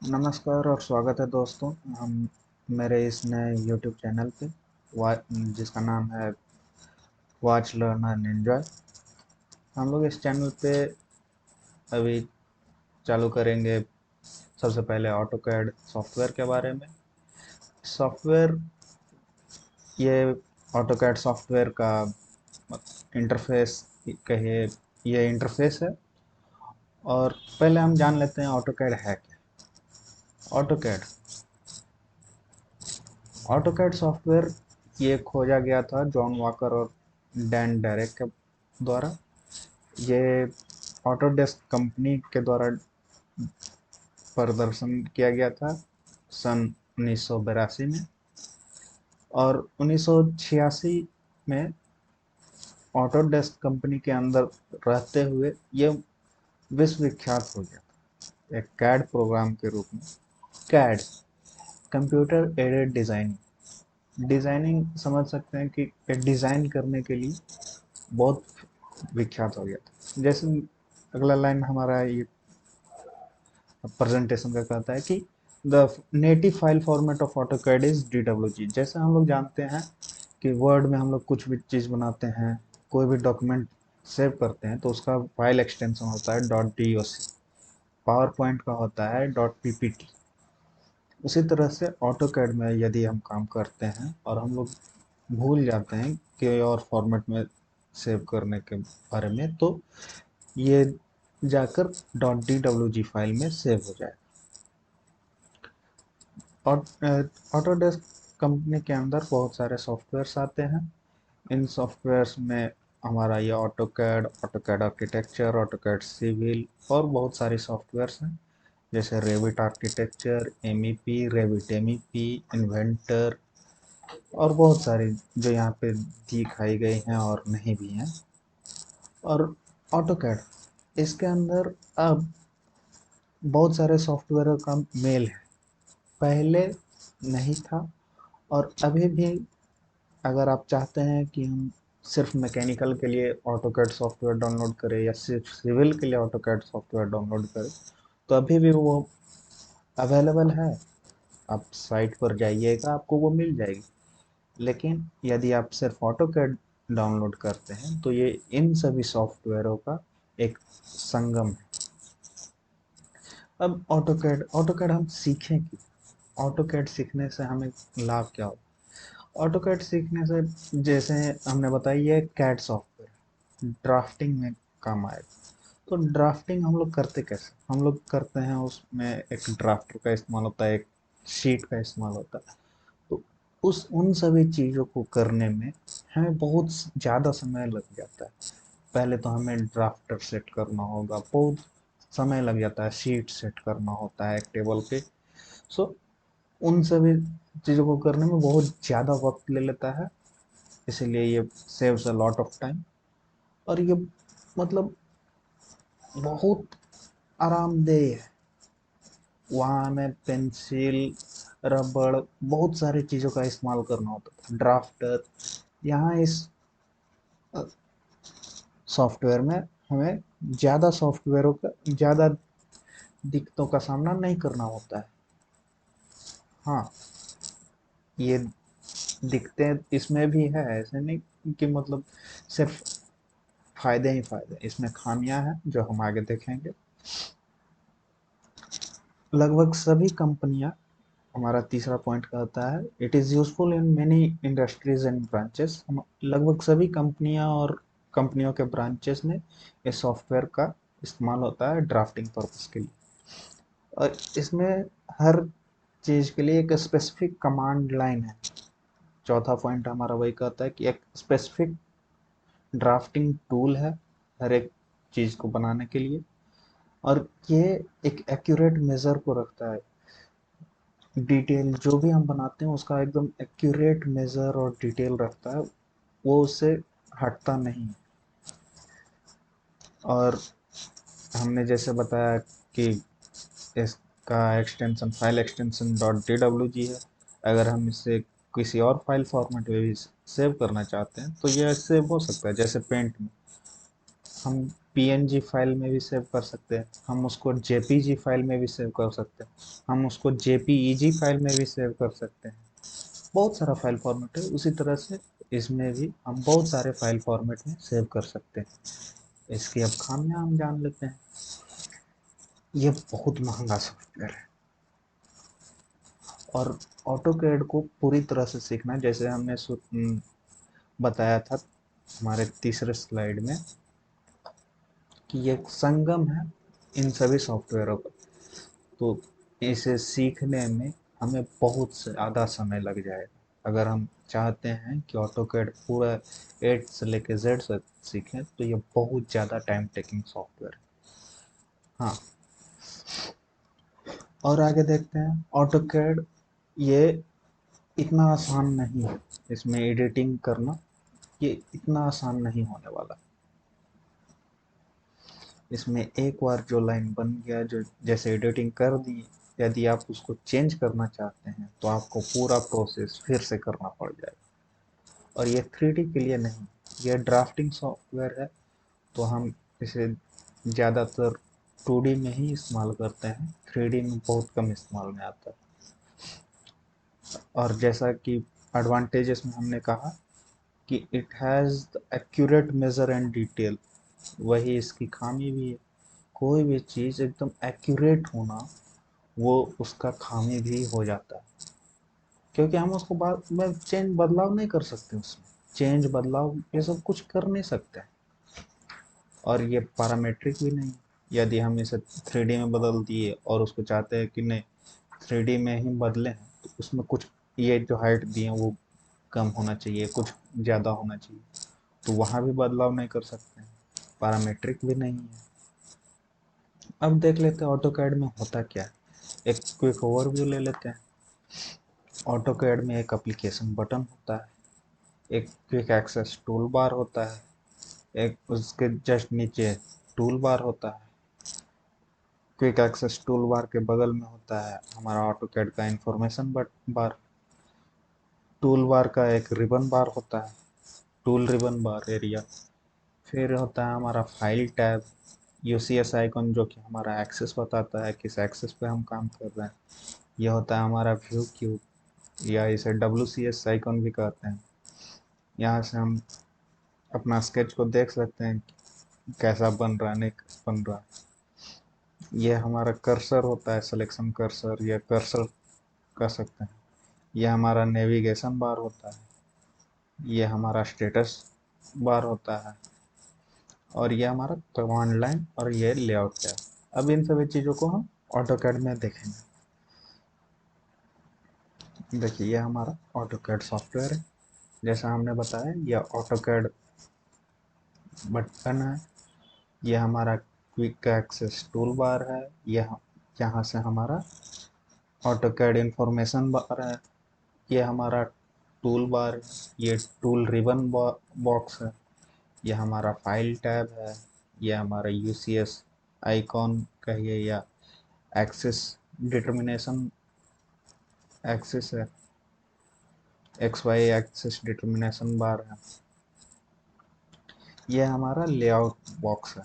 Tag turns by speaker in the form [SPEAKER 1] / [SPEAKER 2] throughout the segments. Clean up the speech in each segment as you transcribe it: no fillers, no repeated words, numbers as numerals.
[SPEAKER 1] नमस्कार और स्वागत है दोस्तों। हम मेरे इस नए यूट्यूब चैनल पे जिसका नाम है वॉच लर्न एंड एंजॉय। हम लोग इस चैनल पे अभी चालू करेंगे सबसे पहले ऑटोकैड सॉफ्टवेयर के बारे में। सॉफ्टवेयर ये ऑटोकैड सॉफ्टवेयर का इंटरफेस कहिए, ये इंटरफेस है। और पहले हम जान लेते हैं ऑटोकैड है क्या। ऑटोकैड ऑटोकैड सॉफ्टवेयर ये खोजा गया था जॉन वॉकर और डैन डेरेक के द्वारा। ये ऑटोडेस्क कंपनी के द्वारा प्रदर्शन किया गया था सन 1982 में। और 1986 में ऑटोडेस्क कंपनी के अंदर रहते हुए ये विश्व विख्यात हो गया था एक कैड प्रोग्राम के रूप में। CAD computer aided designing designing समझ सकते हैं कि डिजाइन करने के लिए बहुत विख्यात हो गया था। जैसे अगला लाइन हमारा ये प्रेजेंटेशन का कहता है कि the native file format of AutoCAD is DWG। जैसे हम लोग जानते हैं कि वर्ड में हम लोग कुछ भी चीज़ बनाते हैं, कोई भी डॉक्यूमेंट सेव करते हैं तो उसका फाइल एक्सटेंशन होता है .doc। पावर पॉइंट का होता है .ppt। उसी तरह से ऑटोकैड में यदि हम काम करते हैं और हम लोग भूल जाते हैं कि और फॉर्मेट में सेव करने के बारे में, तो ये जाकर .dwg फाइल में सेव हो जाए। ऑटोडेस्क कंपनी के अंदर बहुत सारे सॉफ्टवेयर्स आते हैं। इन सॉफ्टवेयर्स में हमारा ये AutoCAD, AutoCAD architecture, AutoCAD civil और बहुत सारी सॉफ्टवेयर्स हैं जैसे Revit architecture, MEP, Revit MEP, Inventor और बहुत सारी जो यहाँ पे दिखाई गई हैं और नहीं भी हैं। और ऑटोकैड इसके अंदर अब बहुत सारे सॉफ्टवेयर का मेल है। पहले नहीं था और अभी भी अगर आप चाहते हैं कि हम सिर्फ मैकेनिकल के लिए ऑटोकैड सॉफ्टवेयर डाउनलोड करें या सिर्फ सिविल के लिए ऑटोकैड सॉफ्टवेयर डाउनलोड करें, तो अभी भी वो अवेलेबल है। आप साइट पर जाइएगा, आपको वो मिल जाएगी। लेकिन यदि आप सिर्फ ऑटोकैड डाउनलोड करते हैं तो ये इन सभी सॉफ्टवेयरों का एक संगम है। अब ऑटोकैड ऑटोकैड हम सीखें कि ऑटोकैड सीखने से हमें लाभ क्या होगा। ऑटोकैड सीखने से जैसे हमने बताया ये कैड सॉफ्टवेयर ड्राफ्टिंग में काम आएगा। तो ड्राफ्टिंग हम लोग करते कैसे, हम लोग करते हैं उसमें एक ड्राफ्टर का इस्तेमाल होता है, एक शीट का इस्तेमाल होता है। तो उस उन सभी चीज़ों को करने में हमें बहुत ज़्यादा समय लग जाता है। पहले तो हमें ड्राफ्टर सेट करना होगा, बहुत समय लग जाता है, शीट सेट करना होता है एक टेबल पे। सो उन सभी चीज़ों को करने में बहुत ज़्यादा वक्त ले लेता है। इसीलिए ये saves a lot of time. और ये मतलब बहुत आरामदेह है। वहाँ हमें पेंसिल, रबड़, बहुत सारी चीज़ों का इस्तेमाल करना होता था। ड्राफ्टर यहाँ इस सॉफ्टवेयर में हमें ज़्यादा सॉफ्टवेयरों का ज़्यादा दिक्कतों का सामना नहीं करना होता है। हाँ, ये दिक्कतें इसमें भी है, ऐसे नहीं कि मतलब सिर्फ फायदे ही फायदे, इसमें खामियां हैं जो हम आगे देखेंगे। लगभग सभी कंपनियां, हमारा तीसरा पॉइंट कहता है it is useful in many industries and branches. लगभग सभी कंपनियां और कंपनियों के ब्रांचेस में इस सॉफ्टवेयर का इस्तेमाल होता है ड्राफ्टिंग पर्पस के लिए। और इसमें हर चीज़ के लिए एक स्पेसिफिक कमांड लाइन है। चौथा पॉइंट हमारा वही कहता है कि एक स्पेसिफिक ड्राफ्टिंग टूल है हर एक चीज़ को बनाने के लिए। और ये एक एक्यूरेट मेज़र को रखता है। डिटेल जो भी हम बनाते हैं उसका एकदम एक्यूरेट मेज़र और डिटेल रखता है, वो उससे हटता नहीं। और हमने जैसे बताया कि इसका एक्सटेंशन, फाइल एक्सटेंशन .dwg है। अगर हम इसे किसी और फाइल फॉर्मेट में भी सेव करना चाहते हैं तो ये सेव हो सकता है। जैसे पेंट में हम पीएनजी फाइल में भी सेव कर सकते हैं, हम उसको जेपीजी फाइल में भी सेव कर सकते हैं, हम उसको जेपीईजी फाइल में भी सेव कर सकते हैं। बहुत सारा फाइल फॉर्मेट है, उसी तरह से इसमें भी हम बहुत सारे फाइल फॉर्मेट में सेव कर सकते हैं। इसकी अब खामियां हम जान लेते हैं। ये बहुत महंगा सॉफ्टवेयर है, और ऑटोकैड को पूरी तरह से सीखना, जैसे हमने बताया था हमारे तीसरे स्लाइड में, कि ये संगम है इन सभी सॉफ्टवेयरों का। तो इसे सीखने में हमें बहुत ज़्यादा समय लग जाएगा। अगर हम चाहते हैं कि ऑटोकैड पूरा ए से लेके जेड से सीखें, तो ये बहुत ज़्यादा टाइम टेकिंग सॉफ्टवेयर है। हाँ, और आगे देखते हैं ऑटोकैड। ये इतना आसान नहीं है, इसमें एडिटिंग करना ये इतना आसान नहीं होने वाला। इसमें एक बार जो लाइन बन गया, जो जैसे एडिटिंग कर दी, यदि आप उसको चेंज करना चाहते हैं तो आपको पूरा प्रोसेस फिर से करना पड़ जाएगा। और ये 3D के लिए नहीं, ये ड्राफ्टिंग सॉफ्टवेयर है, तो हम इसे ज़्यादातर 2D में ही इस्तेमाल करते हैं, 3D में बहुत कम इस्तेमाल में आता है। और जैसा कि एडवांटेजेस में हमने कहा कि it has the accurate measure and detail, वही इसकी खामी भी है। कोई भी चीज़ एकदम एक्यूरेट होना, वो उसका खामी भी हो जाता है, क्योंकि हम उसको बाद में चेंज बदलाव नहीं कर सकते, उसमें चेंज बदलाव ये सब कुछ कर नहीं सकते। और ये पैरामेट्रिक भी नहीं। यदि हम इसे 3D में बदल दिए और उसको चाहते हैं कि नहीं 3D में ही बदले हैं, तो उसमें कुछ ये जो हाइट दिए वो कम होना चाहिए, कुछ ज़्यादा होना चाहिए, तो वहाँ भी बदलाव नहीं कर सकते हैं, पैरामेट्रिक भी नहीं है। अब देख लेते हैं ऑटोकैड में होता क्या है, एक क्विक ओवरव्यू ले लेते हैं। ऑटोकैड में एक एप्लीकेशन बटन होता है, एक क्विक एक्सेस टूल बार होता है, एक उसके जस्ट नीचे टूल बार होता है। क्विक एक्सेस टूल बार के बगल में होता है हमारा ऑटोकैड का इंफॉर्मेशन बार। टूल बार का एक रिबन बार होता है, टूल रिबन बार एरिया। फिर होता है हमारा फाइल टैब, यूसीएस आइकन जो कि हमारा एक्सेस बताता है किस एक्सेस पे हम काम कर रहे हैं। यह होता है हमारा व्यू क्यूब, या इसे WCS आइकन भी कहते हैं। यहाँ से हम अपना स्केच को देख सकते हैं कि कैसा बन रहा है, नहीं बन रहा है। ये हमारा कर्सर होता है, सिलेक्शन कर्सर या कर्सर कह सकते हैं। यह हमारा नेविगेशन बार होता है, ये हमारा स्टेटस बार होता है, और ये हमारा कमांड लाइन, और ये लेआउट है। अब इन सभी चीज़ों को हम ऑटोकैड में देखेंगे। देखिए ये हमारा ऑटोकैड सॉफ्टवेयर है, जैसा हमने बताया यह ऑटोकैड बटन है, यह हमारा क्विक एक्सेस टूल बार है, यह यहाँ से हमारा ऑटोकैड इंफॉर्मेशन बार है, ये हमारा टूल बार है, ये टूल रिबन बॉक्स है, ये हमारा फाइल टैब है, ये हमारा यूसीएस आइकॉन कहिए या एक्सेस डिटर्मिनेशन एक्सेस है, एक्स वाई एक्सेस डिटर्मिनेशन बार है, ये हमारा लेआउट बॉक्स है,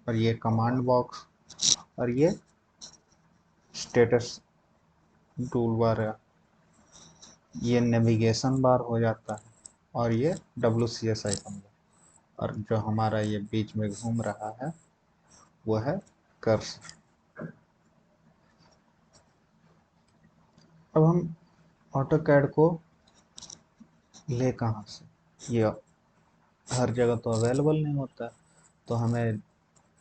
[SPEAKER 1] और ये कमांड बॉक्स, और ये स्टेटस टूल बार है, ये नेविगेशन बार हो जाता है, और ये WCS आइकन, और जो हमारा ये बीच में घूम रहा है वो है कर्सर। अब हम ऑटोकैड को ले कहाँ से, ये हर जगह तो अवेलेबल नहीं होता, तो हमें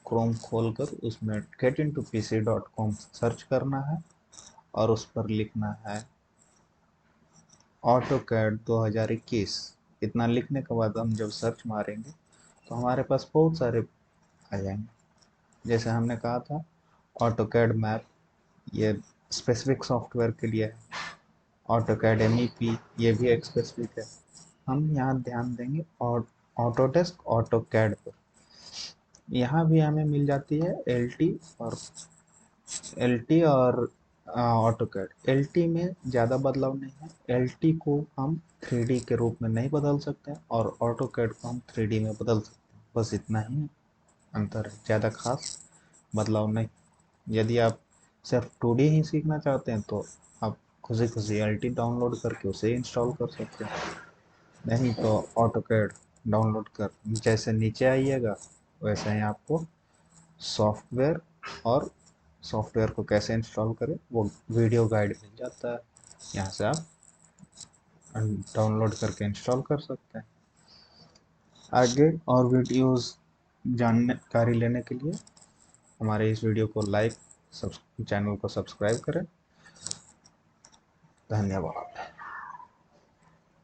[SPEAKER 1] क्रोम खोलकर उसमें getintopc.com सर्च करना है, और उस पर लिखना है ऑटोकैड 2021। इतना लिखने के बाद हम जब सर्च मारेंगे तो हमारे पास बहुत सारे आ जाएंगे। जैसे हमने कहा था ऑटोकैड मैप, ये स्पेसिफिक सॉफ्टवेयर के लिए है। ऑटोकैड MEP, ये भी एक स्पेसिफिक है। हम यहाँ ध्यान देंगे और ऑटोडेस्क ऑटोकैड पर, यहाँ भी हमें मिल जाती है एल टी और ऑटोकैड। एल टी में ज़्यादा बदलाव नहीं है, एल टी को हम 3D के रूप में नहीं बदल सकते, और ऑटोकैड को हम 3D में बदल सकते हैं, बस इतना ही है। अंतर है, ज़्यादा खास बदलाव नहीं। यदि आप सिर्फ 2D ही सीखना चाहते हैं तो आप खुशी खुशी एल डाउनलोड करके उसे इंस्टॉल कर सकते हैं। नहीं तो ऑटोकैड डाउनलोड कर जैसे नीचे आइएगा वैसे ही आपको सॉफ्टवेयर और सॉफ्टवेयर को कैसे इंस्टॉल करें वो वीडियो गाइड मिल जाता है। यहाँ से आप डाउनलोड करके इंस्टॉल कर सकते हैं। आगे और वीडियोस जानकारी लेने के लिए हमारे इस वीडियो को लाइक, चैनल को सब्सक्राइब करें। धन्यवाद।